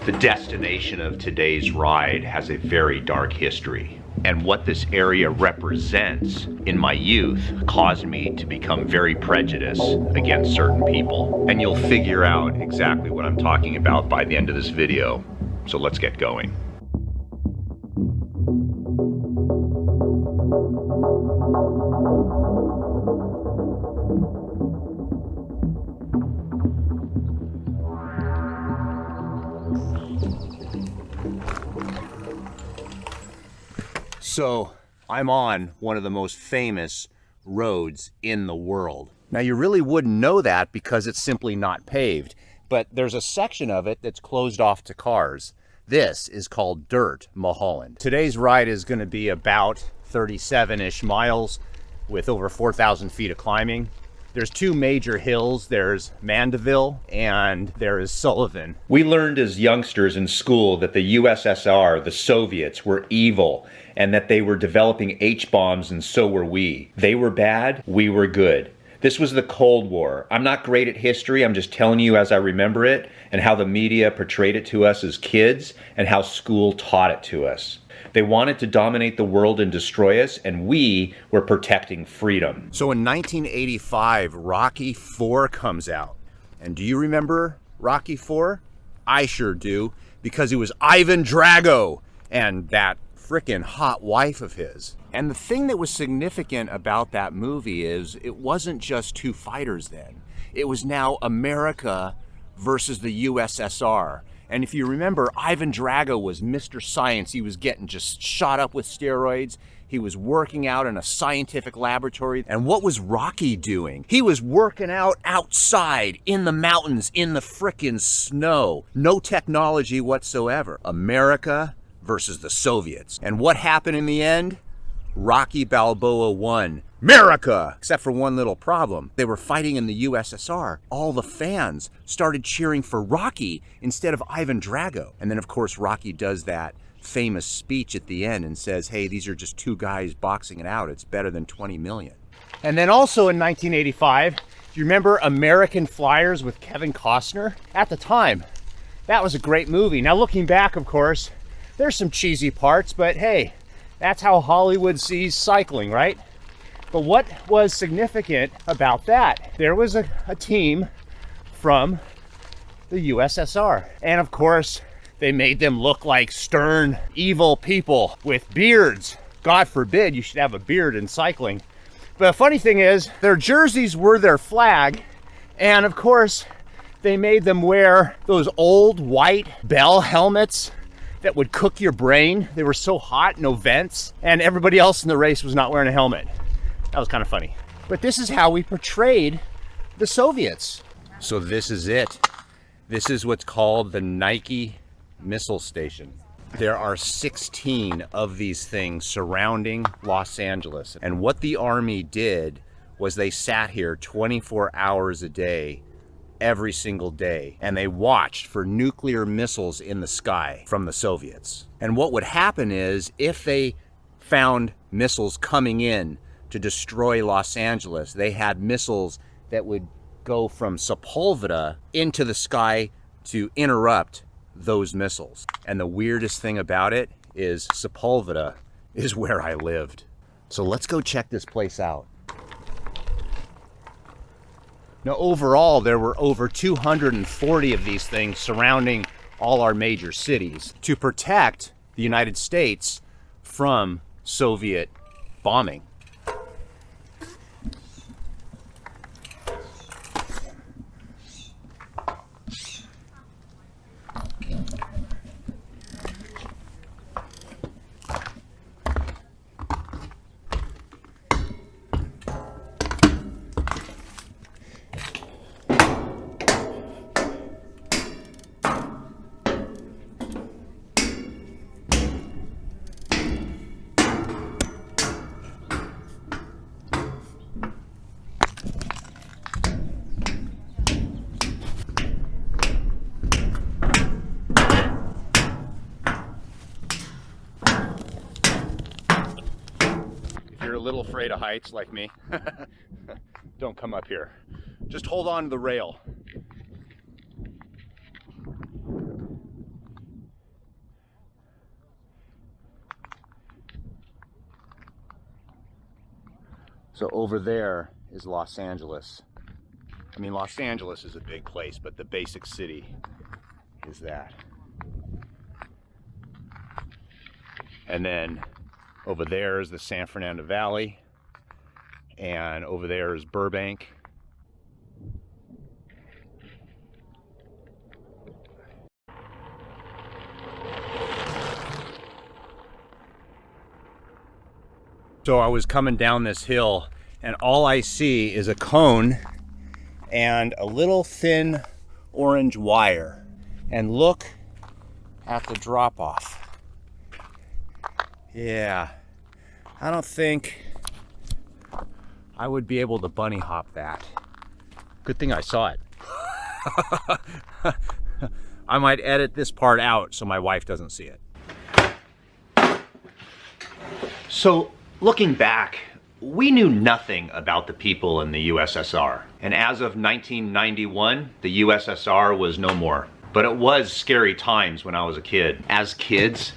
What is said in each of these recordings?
The destination of today's ride has a very dark history, and what this area represents in my youth caused me to become very prejudiced against certain people. And you'll figure out exactly what I'm talking about by the end of this video. So let's get going. So I'm on one of the most famous roads in the world. Now you really wouldn't know that because it's simply not paved, but there's a section of it that's closed off to cars. This is called Dirt Mulholland. Today's ride is going to be about 37-ish miles with over 4,000 feet of climbing. There's two major hills. There's Mandeville and there is Sullivan. We learned as youngsters in school that the USSR, the Soviets, were evil and that they were developing H-bombs, and so were we. They were bad, we were good. This was the Cold War. I'm not great at history, I'm just telling you as I remember it, and how the media portrayed it to us as kids, and how school taught it to us. They wanted to dominate the world and destroy us, and we were protecting freedom. So in 1985, Rocky IV comes out. And do you remember Rocky IV? I sure do, because it was Ivan Drago and that frickin' hot wife of his. And the thing that was significant about that movie is it wasn't just two fighters then. It was now America versus the USSR. And if you remember, Ivan Drago was Mr. Science. He was getting just shot up with steroids. He was working out in a scientific laboratory. And what was Rocky doing? He was working out outside in the mountains, in the frickin' snow. No technology whatsoever. America versus the Soviets. And what happened in the end? Rocky Balboa won. America! Except for one little problem. They were fighting in the USSR. All the fans started cheering for Rocky instead of Ivan Drago. And then of course Rocky does that famous speech at the end and says, hey, these are just two guys boxing it out. It's better than 20 million. And then also in 1985, do you remember American Flyers with Kevin Costner? At the time, that was a great movie. Now looking back, of course, there's some cheesy parts, but hey, that's how Hollywood sees cycling, right? But what was significant about that? There was a team from the USSR. And of course, they made them look like stern, evil people with beards. God forbid you should have a beard in cycling. But the funny thing is, their jerseys were their flag. And of course, they made them wear those old white Bell helmets that would cook your brain. They were so hot, no vents, and everybody else in the race was not wearing a helmet. That was kind of funny. But this is how we portrayed the Soviets. So this is it. This is what's called the Nike Missile Station. There are 16 of these things surrounding Los Angeles. And what the Army did was they sat here 24 hours a day, every single day, and they watched for nuclear missiles in the sky from the Soviets. And what would happen is, if they found missiles coming in to destroy Los Angeles, they had missiles that would go from Sepulveda into the sky to interrupt those missiles. And the weirdest thing about it is Sepulveda is where I lived. So let's go check this place out. Now, overall, there were over 240 of these things surrounding all our major cities to protect the United States from Soviet bombing. You're a little afraid of heights like me, don't come up here. Just hold on to the rail. So over there is Los Angeles. I mean, Los Angeles is a big place, but the basic city is that. And then over there is the San Fernando Valley, and over there is Burbank. So I was coming down this hill, and all I see is a cone and a little thin orange wire. And look at the drop off. Yeah, I don't think I would be able to bunny hop that. Good thing I saw it. I might edit this part out so my wife doesn't see it. So, looking back, we knew nothing about the people in the USSR. And as of 1991, the USSR was no more. But it was scary times when I was a kid. As kids,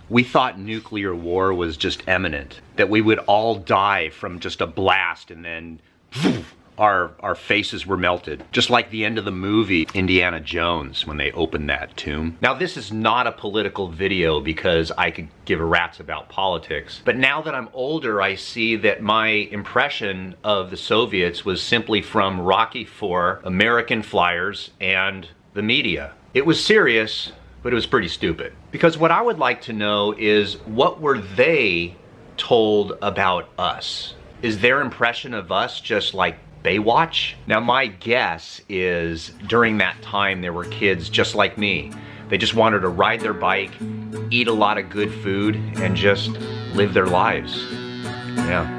we thought nuclear war was just imminent, that we would all die from just a blast and then our faces were melted. Just like the end of the movie Indiana Jones when they opened that tomb. Now this is not a political video because I could give a rat's about politics, but now that I'm older I see that my impression of the Soviets was simply from Rocky IV, American flyers, and the media. It was serious, but it was pretty stupid. Because what I would like to know is, what were they told about us? Is their impression of us just like Baywatch? Now my guess is during that time there were kids just like me. They just wanted to ride their bike, eat a lot of good food, and just live their lives. Yeah.